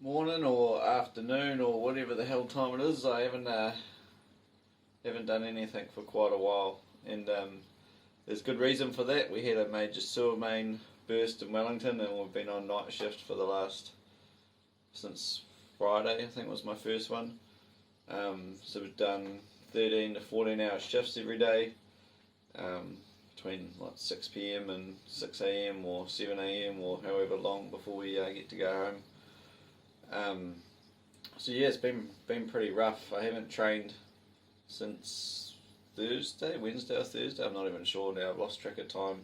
morning or afternoon or whatever the hell time it is. I haven't done anything for quite a while, and there's good reason for that. We had a major sewer main burst in Wellington, and we've been on night shift for the last since Friday. I think was my first one. So we've done 13 to 14 hour shifts every day, between like 6 p.m. and 6 a.m. or 7 a.m. or however long before we get to go home. So yeah, it's been pretty rough. I haven't trained since Wednesday or Thursday. I'm not even sure now. I've lost track of time.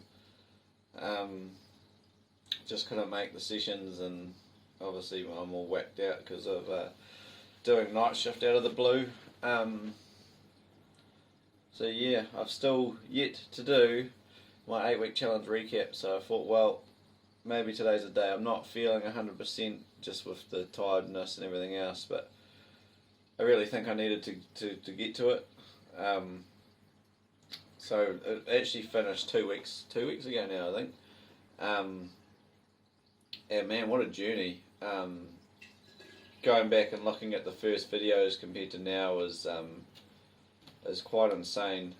Just couldn't make the sessions, and obviously I'm all whacked out because of doing night shift out of the blue. So yeah, I've still yet to do my 8-week challenge recap. So I thought, well, maybe today's the day. I'm not feeling 100% just with the tiredness and everything else, but I really think I needed to get to it. So it actually finished 2 weeks ago now, I think. And man, what a journey. Going back and looking at the first videos compared to now is quite insane.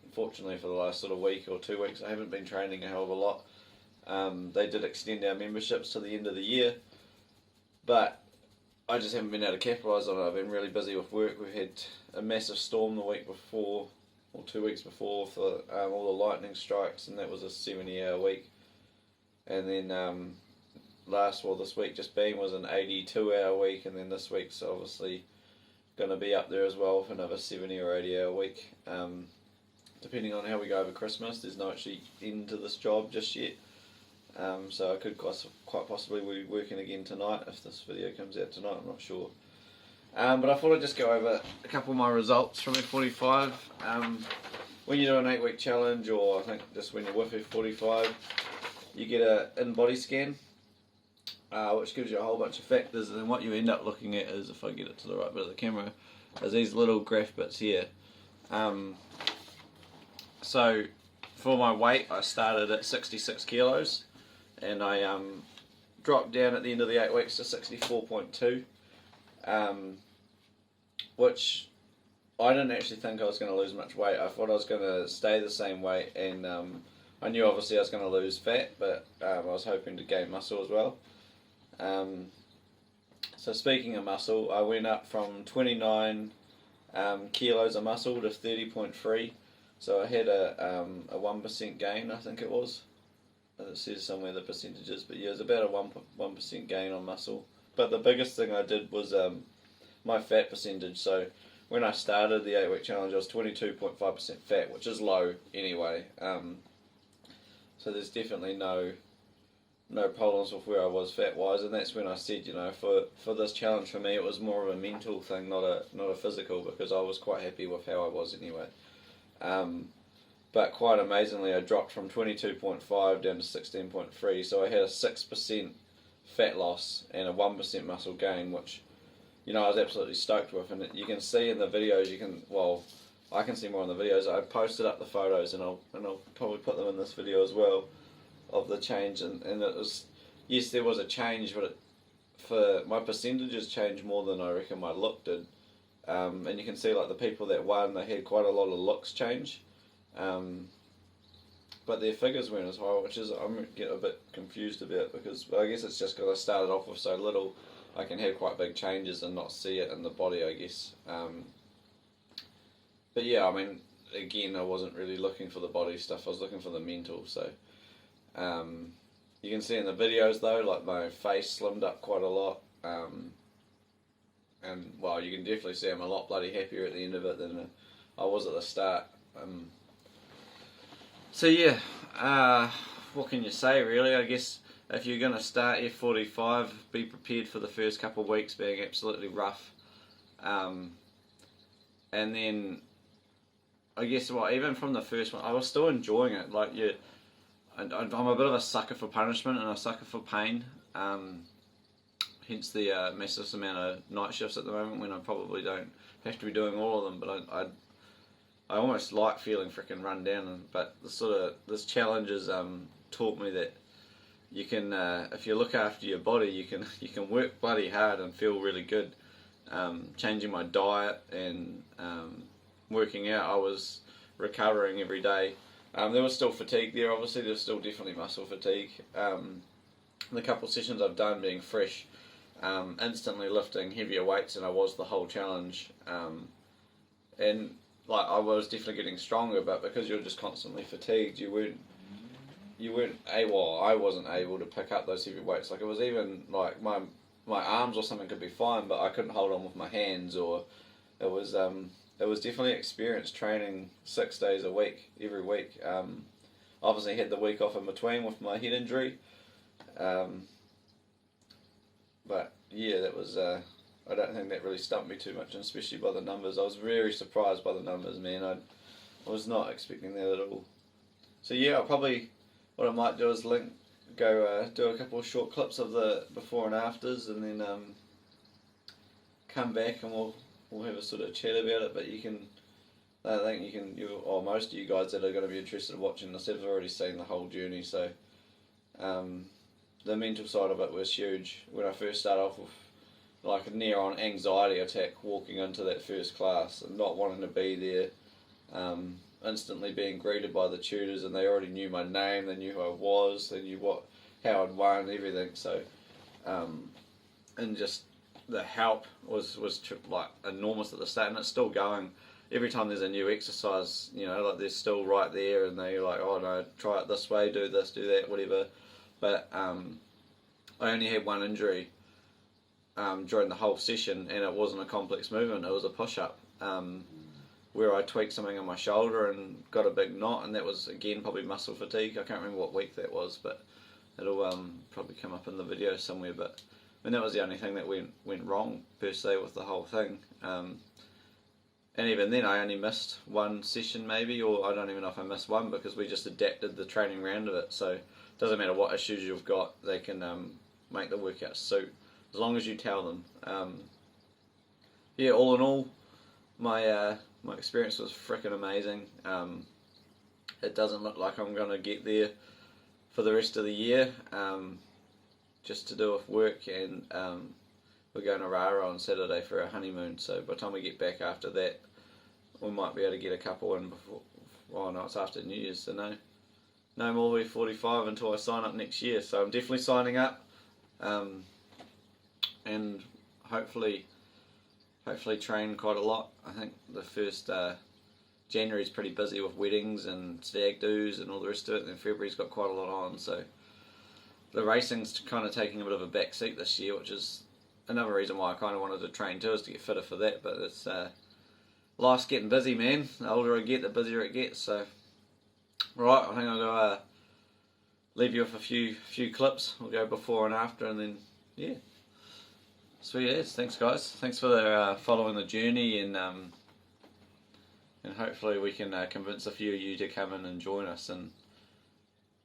Unfortunately, for the last sort of week or 2 weeks, I haven't been training a hell of a lot. They did extend our memberships to the end of the year, but I just haven't been able to capitalise on it. I've been really busy with work. We've had a massive storm the week before, or 2 weeks before, for all the lightning strikes, and that was a 70-hour week. And then this week just been was an 82-hour week, and then this week's obviously going to be up there as well for another 70 or 80-hour week. Depending on how we go over Christmas, there's no actually end to this job just yet. So I could quite possibly be working again tonight if this video comes out tonight, I'm not sure. But I thought I'd just go over a couple of my results from F45. When you do an 8-week challenge, or I think just when you're with F45, you get an in-body scan, which gives you a whole bunch of factors, and then what you end up looking at is, if I get it to the right bit of the camera, is these little graph bits here. So for my weight, I started at 66 kilos, and I dropped down at the end of the 8 weeks to 64.2, which I didn't actually think I was going to lose much weight. I thought I was going to stay the same weight, and I knew obviously I was going to lose fat, but I was hoping to gain muscle as well. So speaking of muscle, I went up from 29 kilos of muscle to 30.3. So I had a 1% gain, I think it was. It says somewhere the percentages, but yeah, it was about a 1% gain on muscle. But the biggest thing I did was my fat percentage. So when I started the 8-week challenge, I was 22.5% fat, which is low anyway. So there's definitely no problems with where I was fat wise, and that's when I said, for this challenge for me, it was more of a mental thing, not a physical, because I was quite happy with how I was anyway. But quite amazingly, I dropped from 22.5 down to 16.3, so I had a 6% fat loss and a 1% muscle gain, which I was absolutely stoked with. And you can see in the videos, I can see more in the videos. I posted up the photos, and I'll probably put them in this video as well, of the change. And it was, yes, there was a change, but for my percentages changed more than I reckon my look did. And you can see, like, the people that won, they had quite a lot of looks change, but their figures weren't as high, which is I'm getting a bit confused about, because I guess it's just because I started off with so little. I can have quite big changes and not see it in the body, I guess. But yeah, I mean, again, I wasn't really looking for the body stuff, I was looking for the mental. So you can see in the videos though, like, my face slimmed up quite a lot, and well, you can definitely see I'm a lot bloody happier at the end of it than I was at the start. So yeah, what can you say really? I guess if you're going to start F45, be prepared for the first couple of weeks being absolutely rough. And then, I guess, even from the first one, I was still enjoying it. Like, I'm a bit of a sucker for punishment and a sucker for pain. Hence the massive amount of night shifts at the moment, when I probably don't have to be doing all of them. But I almost like feeling freaking run down. But this challenge has taught me that you can, if you look after your body, you can work bloody hard and feel really good. Changing my diet and working out, I was recovering every day. There was still fatigue there, obviously. There's still definitely muscle fatigue. The couple of sessions I've done being fresh, instantly lifting heavier weights than I was the whole challenge. And like, I was definitely getting stronger, but because you're just constantly fatigued, you weren't able, I wasn't able to pick up those heavy weights. Like, it was even like my arms or something could be fine, but I couldn't hold on with my hands, or it was definitely experience training 6 days a week, every week. Obviously had the week off in between with my head injury, but yeah, that was, I don't think that really stumped me too much, and especially by the numbers. I was very surprised by the numbers, man. I was not expecting that at all. So yeah, what I might do is do a couple of short clips of the before and afters, and then come back and we'll have a sort of chat about it. But I think or most of you guys that are going to be interested in watching this have already seen the whole journey. So the mental side of it was huge. When I first started off with like a near-on anxiety attack walking into that first class and not wanting to be there, instantly being greeted by the tutors, and they already knew my name, they knew who I was, they knew how I'd won, everything. So, and just the help was like enormous at the start, and it's still going. Every time there's a new exercise, like they're still right there, and they're like, oh no, try it this way, do this, do that, whatever. But I only had one injury during the whole session, and it wasn't a complex movement, it was a push-up. Where I tweaked something on my shoulder and got a big knot, and that was again probably muscle fatigue. I can't remember what week that was, but it'll probably come up in the video somewhere. But I mean, that was the only thing that went wrong per se with the whole thing. And even then, I only missed one session maybe, or I don't even know if I missed one, because we just adapted the training round of it. So it doesn't matter what issues you've got, they can make the workout suit as long as you tell them. Yeah, all in all, my experience was freaking amazing. It doesn't look like I'm going to get there for the rest of the year, just to do with work, and we're going to Rara on Saturday for our honeymoon, so by the time we get back after that, we might be able to get a couple in before, well no, it's after New Year's, so no more F45 until I sign up next year. So I'm definitely signing up, and hopefully train quite a lot. I think the first January's pretty busy with weddings and stag do's and all the rest of it, and then February's got quite a lot on, so the racing's kind of taking a bit of a back seat this year, which is another reason why I kind of wanted to train too, is to get fitter for that. But it's life's getting busy, man. The older I get, the busier it gets. So right, I think I'll go leave you with a few clips. We'll go before and after, and then yeah. Sweet as. Thanks guys. Thanks for following the journey, and hopefully we can convince a few of you to come in and join us, and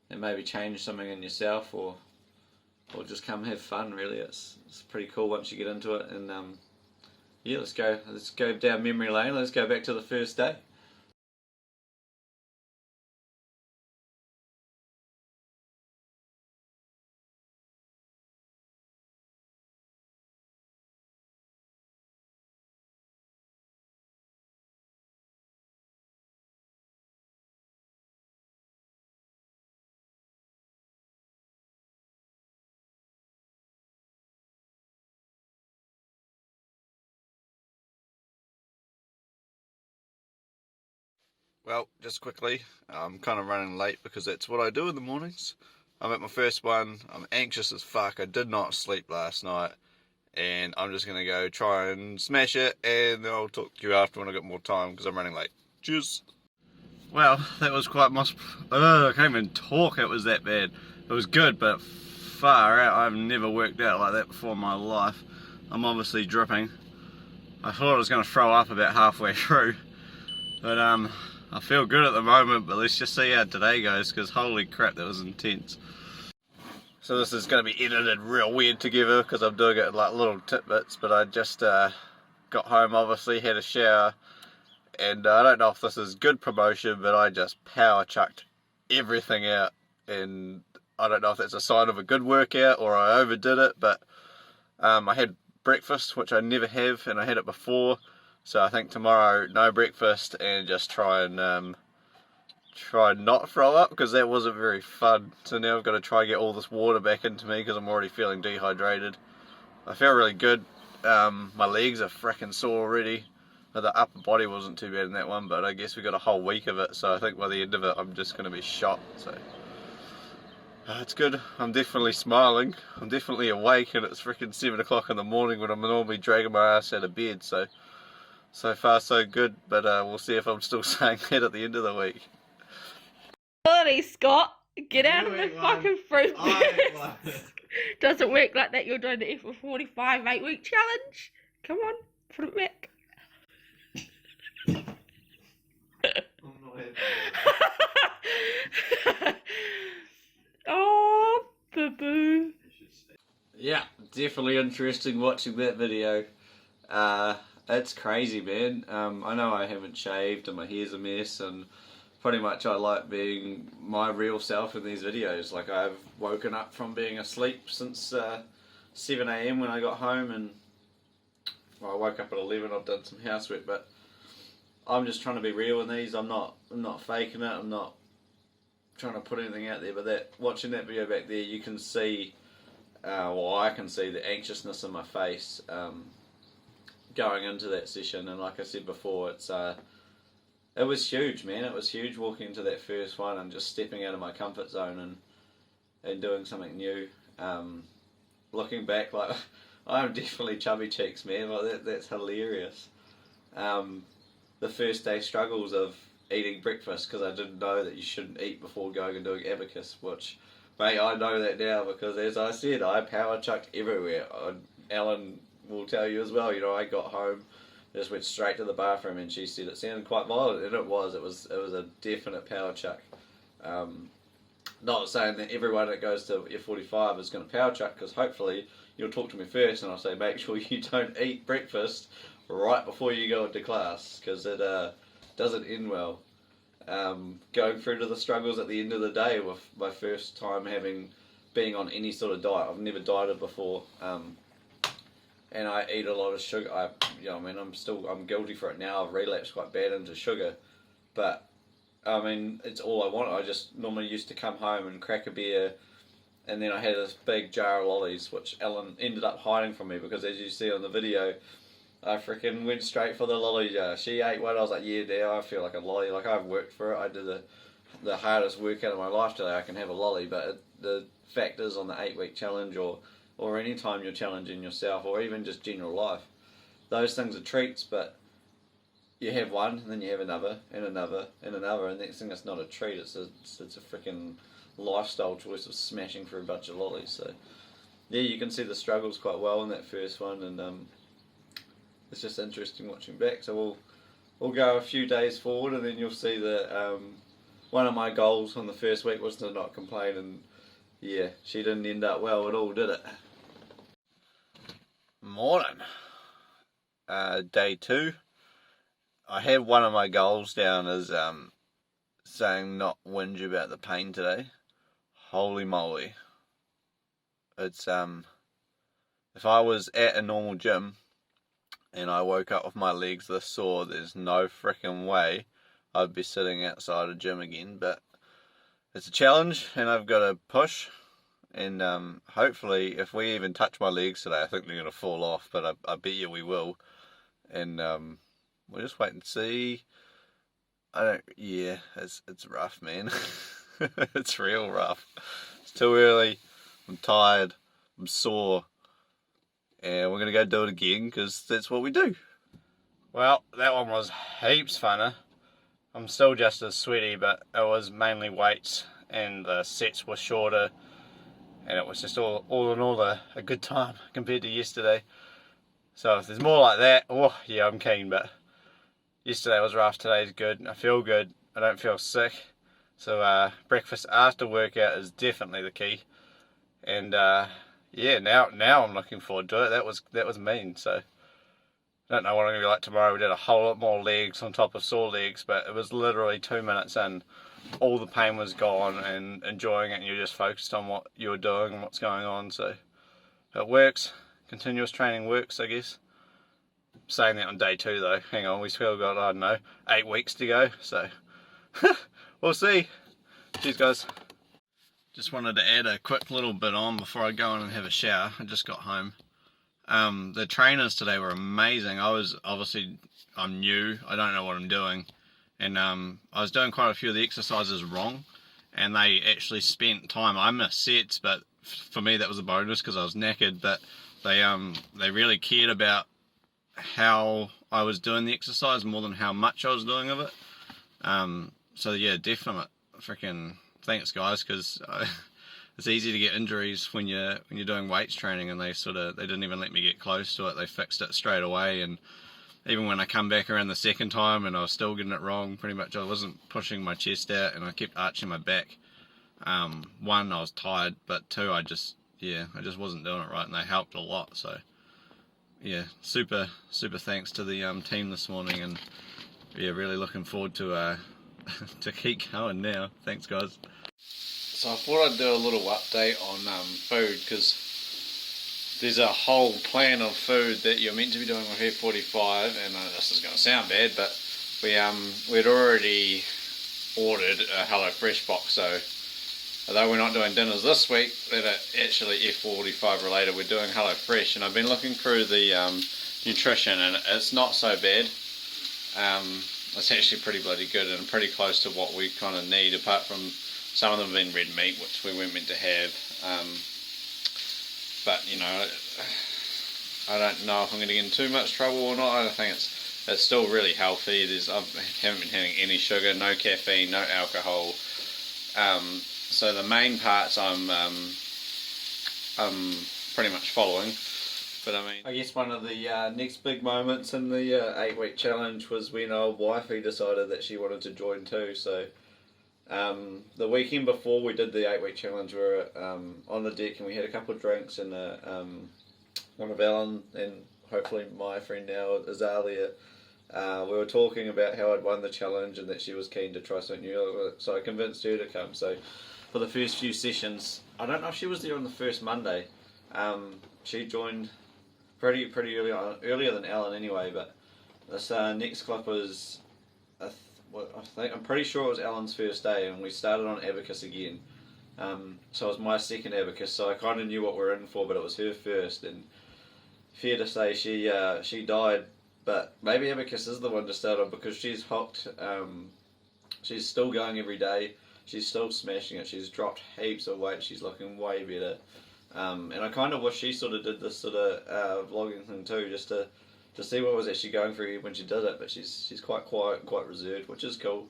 maybe change something in yourself, or just come have fun. Really, it's pretty cool once you get into it. And yeah, let's go down memory lane. Let's go back to the first day. Well, just quickly, I'm kind of running late because that's what I do in the mornings. I'm at my first one. I'm anxious as fuck. I did not sleep last night, and I'm just going to go try and smash it, and then I'll talk to you after when I get more time because I'm running late. Cheers. Well, that was quite I can't even talk, it was that bad. It was good, but far out. I've never worked out like that before in my life. I'm obviously dripping. I thought I was going to throw up about halfway through, but I feel good at the moment, but let's just see how today goes, because holy crap, that was intense. So this is going to be edited real weird together because I'm doing it in like little tidbits, but I just got home, obviously, had a shower, and I don't know if this is good promotion, but I just power chucked everything out, and I don't know if that's a sign of a good workout or I overdid it, but I had breakfast, which I never have, and I had it before. So I think tomorrow, no breakfast, and just try and not throw up, because that wasn't very fun. So now I've got to try and get all this water back into me because I'm already feeling dehydrated. I feel really good. My legs are freaking sore already. The upper body wasn't too bad in that one, but I guess we got a whole week of it, so I think by the end of it I'm just going to be shot. So it's good. I'm definitely smiling. I'm definitely awake, and it's freaking 7 o'clock in the morning when I'm normally dragging my ass out of bed. So far so good, but we'll see if I'm still saying that at the end of the week. Bloody Scott, get out of the fucking fruit booth. Doesn't work like that. You're doing the F45 8-week challenge. Come on, put it back. Oh, boo-boo. Yeah, definitely interesting watching that video. It's crazy, man. I know I haven't shaved and my hair's a mess, and pretty much I like being my real self in these videos. Like, I've woken up from being asleep since 7 AM when I got home, and well, I woke up at 11. I've done some housework, but I'm just trying to be real in these. I'm not faking it. I'm not trying to put anything out there. But watching that video back there, you can see, I can see the anxiousness in my face going into that session. And like I said before, it was huge, man. It was huge walking into that first one and just stepping out of my comfort zone and doing something new. Looking back, like, I'm definitely chubby cheeks, man. Like, that's hilarious. The first day struggles of eating breakfast, because I didn't know that you shouldn't eat before going and doing abacus, which, mate, I know that now, because as I said, I power chucked everywhere. Ellen will tell you as well. You know, I got home, just went straight to the bathroom, and she said it sounded quite violent, and it was a definite power chuck. Not saying that everyone that goes to F45 is going to power chuck, because hopefully you'll talk to me first and I'll say make sure you don't eat breakfast right before you go into class, because it doesn't end well. Going through to the struggles at the end of the day with my first time being on any sort of diet. I've never dieted before, and I eat a lot of sugar. I'm guilty for it now. I've relapsed quite bad into sugar, but I mean, it's all I want. I just normally used to come home and crack a beer, and then I had this big jar of lollies, which Ellen ended up hiding from me, because as you see on the video, I freaking went straight for the lolly jar. She ate one. I was like, yeah, now I feel like a lolly. Like, I've worked for it. I did the hardest workout of my life today. I can have a lolly, but the fact is, on the 8-week challenge, or any time you're challenging yourself, or even just general life, those things are treats, but you have one, and then you have another, and another, and another, and next thing it's not a treat, it's a freaking lifestyle choice of smashing through a bunch of lollies. So yeah, you can see the struggles quite well in that first one, and it's just interesting watching back. So we'll go a few days forward, and then you'll see that one of my goals on the first week was to not complain, and yeah, she didn't end up well at all, did it? Morning. Day 2. I have one of my goals down as saying not whinge about the pain today. Holy moly. It's if I was at a normal gym and I woke up with my legs this sore, there's no freaking way I'd be sitting outside a gym again. But it's a challenge, and I've got to push, and hopefully if we even touch my legs today, I think they're going to fall off, but I bet you we will. And we'll just wait and see. It's rough, man. It's real rough. It's too early. I'm tired. I'm sore. And we're going to go do it again, because that's what we do. Well, that one was heaps funner. I'm still just as sweaty, but it was mainly weights, and the sets were shorter, and it was just all in all a good time compared to yesterday. So if there's more like that, oh yeah, I'm keen. But yesterday was rough, today's good. I feel good, I don't feel sick. So breakfast after workout is definitely the key. And yeah, now I'm looking forward to it. That was mean. So I don't know what I'm going to be like tomorrow. We did a whole lot more legs on top of sore legs, but it was literally 2 minutes in all the pain was gone and enjoying it, and you're just focused on what you're doing and what's going on. So it works. Continuous training works, I guess. Saying that on day 2 though, hang on, we still got, I don't know, 8 weeks to go, so we'll see. Cheers guys. Just wanted to add a quick little bit on before I go in and have a shower. I just got home. The trainers today were amazing. I'm new, I don't know what I'm doing, and I was doing quite a few of the exercises wrong, and they actually spent time. I missed sets, but for me that was a bonus because I was knackered, but they really cared about how I was doing the exercise more than how much I was doing of it. So yeah, definite freaking thanks guys, because it's easy to get injuries when you're doing weights training, and they didn't even let me get close to it. They fixed it straight away, and even when I come back around the second time and I was still getting it wrong, pretty much I wasn't pushing my chest out and I kept arching my back. 1, I was tired, but 2, I just wasn't doing it right, and they helped a lot. So yeah, super thanks to the team this morning, and yeah, really looking forward to to keep going now. Thanks guys. So I thought I'd do a little update on food, because there's a whole plan of food that you're meant to be doing with F45, and this is going to sound bad, but we'd already ordered a HelloFresh box, so although we're not doing dinners this week that are actually F45 related, we're doing HelloFresh, and I've been looking through the nutrition, and it's not so bad. It's actually pretty bloody good and pretty close to what we kind of need, apart from some of them being red meat, which we weren't meant to have. But you know, I don't know if I'm going to get in too much trouble or not. I think it's still really healthy. I haven't been having any sugar, no caffeine, no alcohol. So the main parts I'm pretty much following. But I guess one of the next big moments in the 8-week challenge was when old wifey decided that she wanted to join too. So the weekend before we did the 8-week challenge, we were on the deck and we had a couple of drinks, and one of Alan and hopefully my friend now, Azalea, we were talking about how I'd won the challenge and that she was keen to try something new, so I convinced her to come. So for the first few sessions, I don't know if she was there on the first Monday, she joined pretty early on, earlier than Alan anyway, but this next clip was, I'm pretty sure it was Alan's first day, and we started on abacus again. So it was my second abacus, so I kind of knew what we were in for, but it was her first, and fair to say she died, but maybe abacus is the one to start on, because she's hooked. She's still going every day, she's still smashing it, she's dropped heaps of weight, she's looking way better. And I kind of wish she sort of did this sort of vlogging thing too, just to see what was actually going through when she did it. But she's quite quiet and quite reserved, which is cool.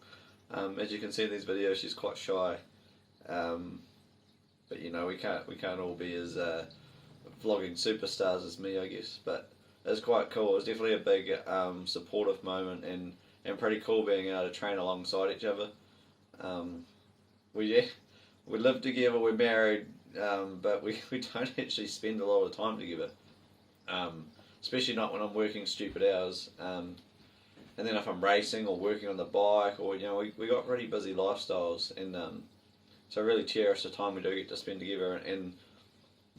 As you can see in these videos, she's quite shy. But you know, we can't all be as vlogging superstars as me, I guess. But it's quite cool. It was definitely a big supportive moment, and pretty cool being able to train alongside each other. We live together, we're married. But we don't actually spend a lot of time together, especially not when I'm working stupid hours, and then if I'm racing or working on the bike, or you know, we got really busy lifestyles, and so I really cherish the time we do get to spend together, and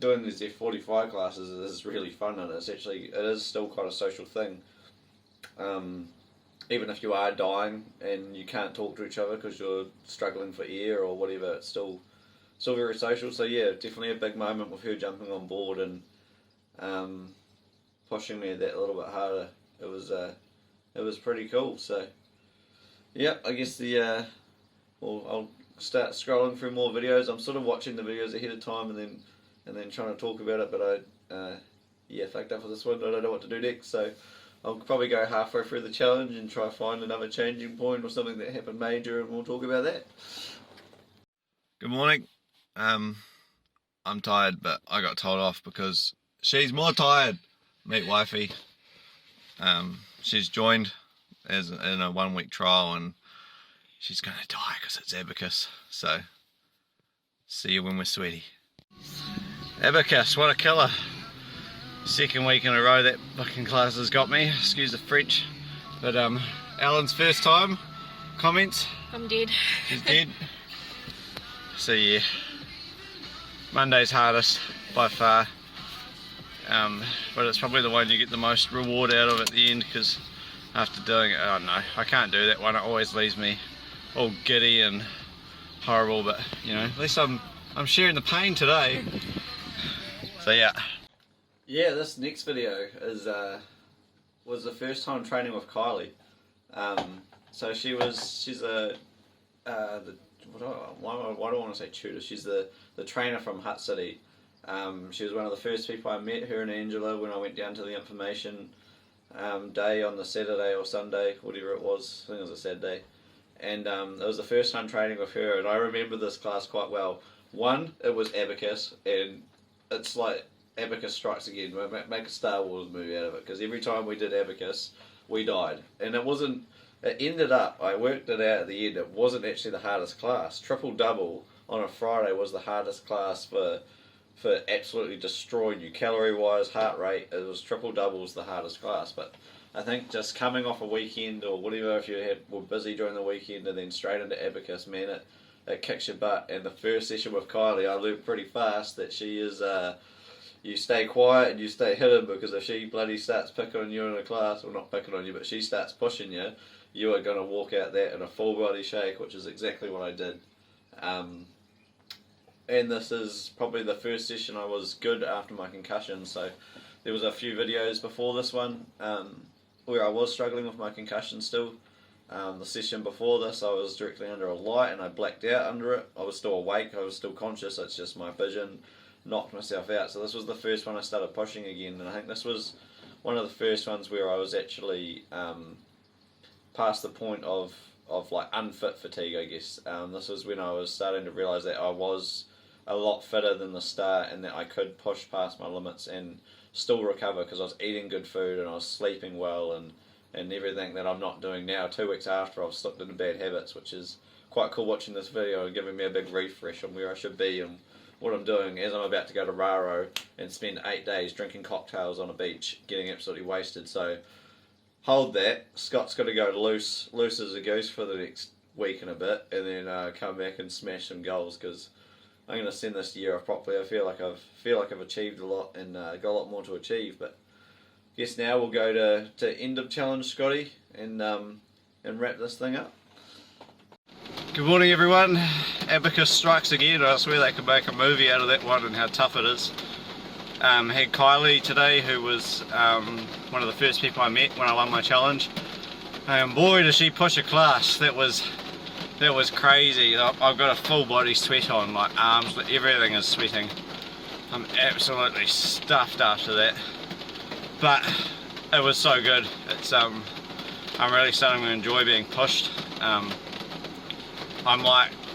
doing these F45 classes is really fun, and it is still quite a social thing. Even if you are dying and you can't talk to each other because you're struggling for air or whatever, it's still very social. So yeah, definitely a big moment with her jumping on board and pushing me that little bit harder. It was pretty cool. So yeah, I guess I'll start scrolling through more videos. I'm sort of watching the videos ahead of time and then trying to talk about it, but I fucked up for this one. I don't know what to do next, so I'll probably go halfway through the challenge and try to find another changing point or something that happened major, and we'll talk about that. Good morning. I'm tired, but I got told off because she's more tired. Meet wifey. She's joined in a 1-week trial, and she's gonna die because it's abacus. So see you when we're sweaty. Abacus, what a killer! Second week in a row that fucking class has got me. Excuse the French, but Alan's first time. Comments? I'm dead. She's dead. So yeah, Monday's hardest by far, but it's probably the one you get the most reward out of at the end, because after doing it, oh no, I can't do that one. It always leaves me all giddy and horrible, but you know, at least I'm sharing the pain today. So yeah. Yeah, this next video is was the first time training with Kylie. So she's a why do I want to say tutor? She's the trainer from Hutt City. She was one of the first people I met, her and Angela, when I went down to the information day on the Saturday or Sunday, whatever it was. I think it was a Saturday. And it was the first time training with her, and I remember this class quite well. One, it was abacus, and it's like abacus strikes again. Make a Star Wars movie out of it, because every time we did abacus, we died. And it wasn't. It ended up, I worked it out at the end, it wasn't actually the hardest class. Triple double on a Friday was the hardest class for absolutely destroying you. Calorie wise, heart rate, it was triple doubles the hardest class. But I think just coming off a weekend or whatever, if you were busy during the weekend and then straight into abacus, man, it kicks your butt. And the first session with Kylie, I learned pretty fast that she is, you stay quiet and you stay hidden, because if she bloody starts picking on you in a class, or not picking on you, but she starts pushing you, you are going to walk out there in a full body shake, which is exactly what I did. And this is probably the first session I was good after my concussion. So there was a few videos before this one where I was struggling with my concussion still. The session before this, I was directly under a light and I blacked out under it. I was still awake, I was still conscious, it's just my vision knocked myself out. So this was the first one I started pushing again, and I think this was one of the first ones where I was actually past the point of like unfit fatigue, I guess. This was when I was starting to realise that I was a lot fitter than the start, and that I could push past my limits and still recover, because I was eating good food and I was sleeping well and everything that I'm not doing now. 2 weeks after I've slipped into bad habits, which is quite cool watching this video and giving me a big refresh on where I should be and what I'm doing, as I'm about to go to Raro and spend 8 days drinking cocktails on a beach, getting absolutely wasted. So hold that. Scott's got to go loose as a goose for the next week and a bit, and then come back and smash some goals, because I'm going to send this year off properly. I feel like I've achieved a lot and got a lot more to achieve. But I guess now we'll go to end of challenge, Scotty, and wrap this thing up. Good morning, everyone. Abacus strikes again. I swear they could make a movie out of that one and how tough it is. Had Kylie today, who was one of the first people I met when I won my challenge, and boy does she push a class. That was crazy. I've got a full body sweat on, my arms, everything is sweating. I'm absolutely stuffed after that, but it was so good. It's I'm really starting to enjoy being pushed.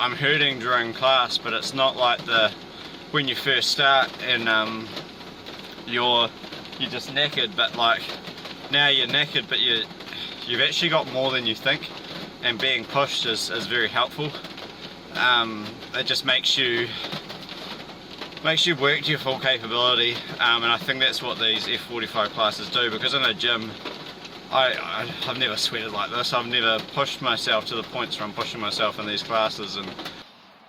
I'm hurting during class, but it's not like when you first start and you're just knackered, but like now you're knackered, but you've actually got more than you think, and being pushed is very helpful. It just makes you work to your full capability, and I think that's what these F45 classes do, because in a gym I've never sweated like this. I've never pushed myself to the points where I'm pushing myself in these classes.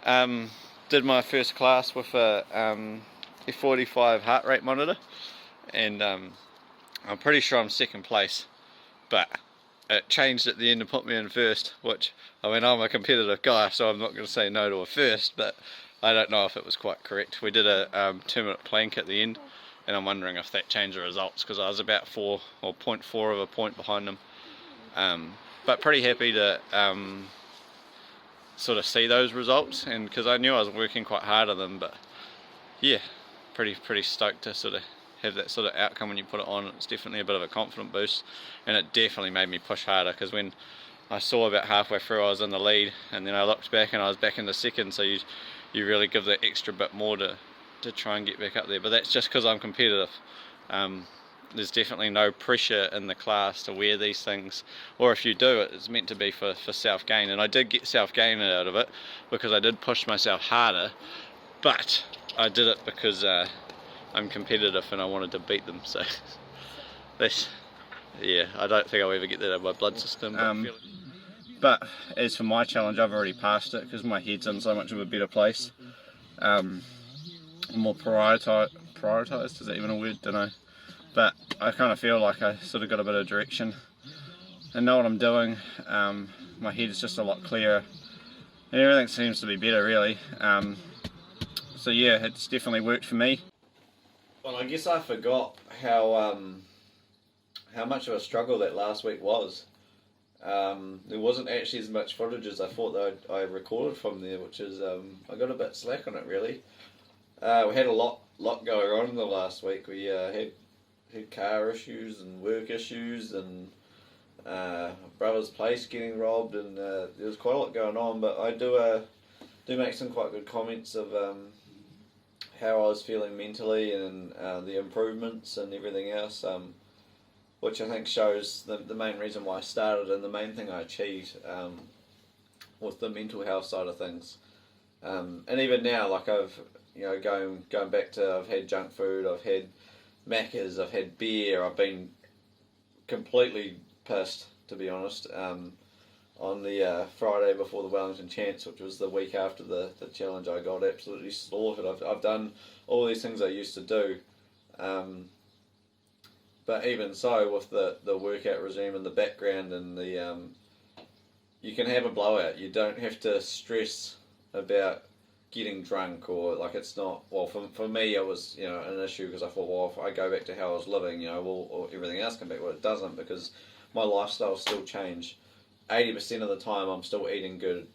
And did my first class with a F45 heart rate monitor, and I'm pretty sure I'm second place, but it changed at the end and put me in first, which, I mean, I'm a competitive guy, so I'm not going to say no to a first, but I don't know if it was quite correct. We did a 2-minute plank at the end, and I'm wondering if that changed the results, because I was about 4 or 0.4 of a point behind them. But pretty happy to sort of see those results, and because I knew I was working quite hard on them. But yeah, pretty stoked to sort of have that sort of outcome when you put it on. It's definitely a bit of a confident boost, and it definitely made me push harder, because when I saw about halfway through I was in the lead, and then I looked back and I was back in the second, so you really give that extra bit more to try and get back up there. But that's just because I'm competitive. There's definitely no pressure in the class to wear these things, or if you do, it's meant to be for self-gain, and I did get self-gain out of it because I did push myself harder, but I did it because I'm competitive and I wanted to beat them. So that's, yeah, I don't think I'll ever get that out of my blood system. But as for my challenge, I've already passed it because my head's in so much of a better place. More prioritised, is that even a word? Don't know. But I kind of feel like I sort of got a bit of direction and know what I'm doing. My head is just a lot clearer and everything seems to be better, really. So yeah, it's definitely worked for me. Well, I guess I forgot how much of a struggle that last week was. There wasn't actually as much footage as I thought that I recorded from there, which is I got a bit slack on it, really. We had a lot going on in the last week. We had car issues and work issues and brother's place getting robbed, and there was quite a lot going on. But I do make some quite good comments of how I was feeling mentally and the improvements and everything else, which I think shows the main reason why I started and the main thing I achieved with the mental health side of things. And even now, like I've going back to, I've had junk food, I've had Macca's, I've had beer, I've been completely pissed, to be honest. On the Friday before the Wellington Chance, which was the week after the challenge, I got absolutely slaughtered. I've done all these things I used to do, but even so, with the workout regime in the background and the you can have a blowout. You don't have to stress about getting drunk, or like, it's not, well, for me it was an issue because I thought, well, if I go back to how I was living, well, everything else can be. Well, it doesn't, because my lifestyle still changed. 80% of the time I'm still eating good.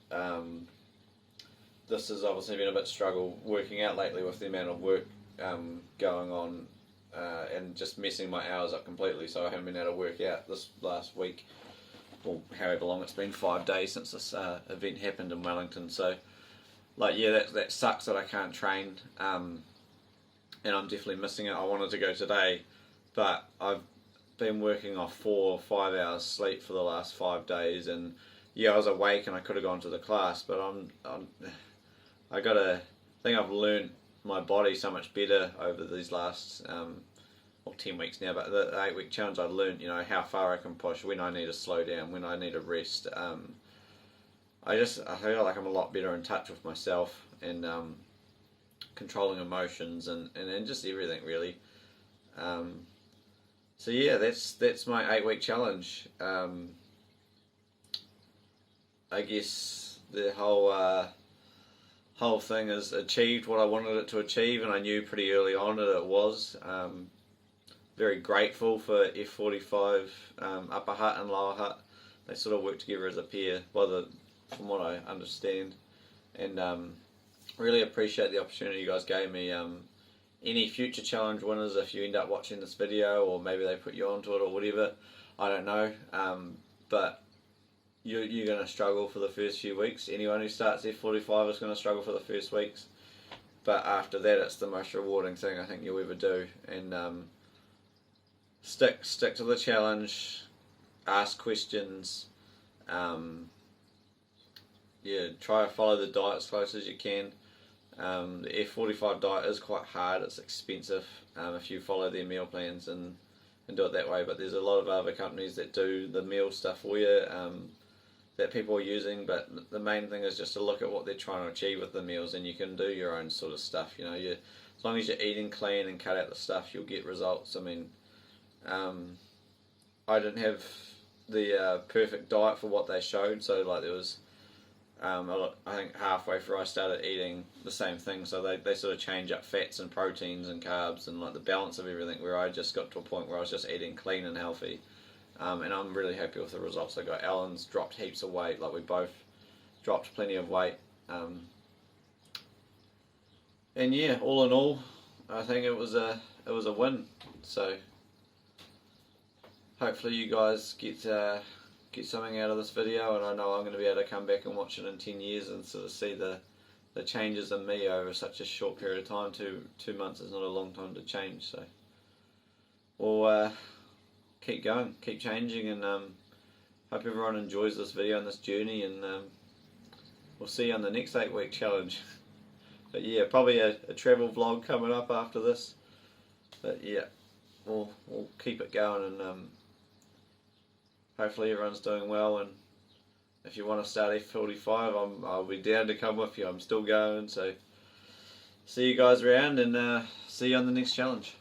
This has obviously been a bit struggle working out lately with the amount of work going on and just messing my hours up completely, so I haven't been able to work out this last week, or however long it's been, 5 days since this event happened in Wellington. So like, yeah, that sucks that I can't train, and I'm definitely missing it. I wanted to go today, but I've been working off 4 or 5 hours sleep for the last 5 days, and yeah, I was awake and I could have gone to the class, but I think I've learned my body so much better over these last 10 weeks now, but the 8-week challenge, I learned how far I can push, when I need to slow down, when I need to rest. I feel like I'm a lot better in touch with myself and controlling emotions and just everything, really. So yeah, that's my 8-week challenge. I guess the whole thing has achieved what I wanted it to achieve, and I knew pretty early on that it was. Very grateful for F45 Upper Hut and Lower Hut. They sort of work together as a pair, from what I understand, and really appreciate the opportunity you guys gave me. Any future challenge winners, if you end up watching this video, or maybe they put you onto it or whatever, I don't know, but you're going to struggle for the first few weeks. Anyone who starts F45 is going to struggle for the first weeks, but after that it's the most rewarding thing I think you'll ever do. And stick to the challenge, ask questions, try to follow the diet as close as you can. The F45 diet is quite hard, it's expensive if you follow their meal plans and do it that way, but there's a lot of other companies that do the meal stuff for you that people are using, but the main thing is just to look at what they're trying to achieve with the meals, and you can do your own sort of stuff. As long as you're eating clean and cut out the stuff, you'll get results. I mean, I didn't have the perfect diet for what they showed, so like there was I think halfway through I started eating the same thing, so they sort of change up fats and proteins and carbs and like the balance of everything, where I just got to a point where I was just eating clean and healthy, and I'm really happy with the results I got. Alan's dropped heaps of weight, like we both dropped plenty of weight, and yeah, all in all, I think it was a win. So hopefully you guys get something out of this video, and I know I'm going to be able to come back and watch it in 10 years and sort of see the changes in me over such a short period of time. 2 months is not a long time to change, so we'll keep going, keep changing, and hope everyone enjoys this video and this journey, and we'll see you on the next 8-week challenge. But yeah, probably a travel vlog coming up after this, but yeah, we'll keep it going, and hopefully everyone's doing well, and if you want to start F45, I'll be down to come with you. I'm still going, so see you guys around, and see you on the next challenge.